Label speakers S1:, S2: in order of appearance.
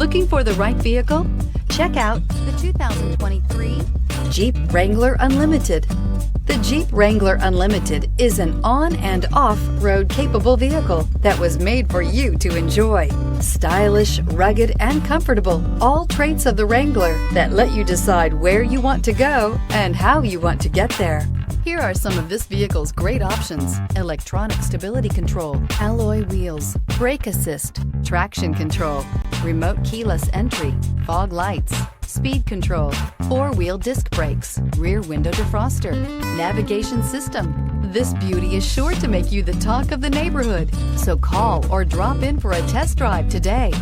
S1: Looking for the right vehicle? Check out the 2023 Jeep Wrangler Unlimited. The Jeep Wrangler Unlimited is an on- and off-road capable vehicle that was made for you to enjoy. Stylish, rugged, and comfortable, all traits of the Wrangler that let you decide where you want to go and how you want to get there. Here are some of this vehicle's great options: electronic stability control, alloy wheels, brake assist, traction control, remote keyless entry, fog lights, speed control, four-wheel disc brakes, rear window defroster, navigation system. This beauty is sure to make you the talk of the neighborhood. So call or drop in for a test drive today.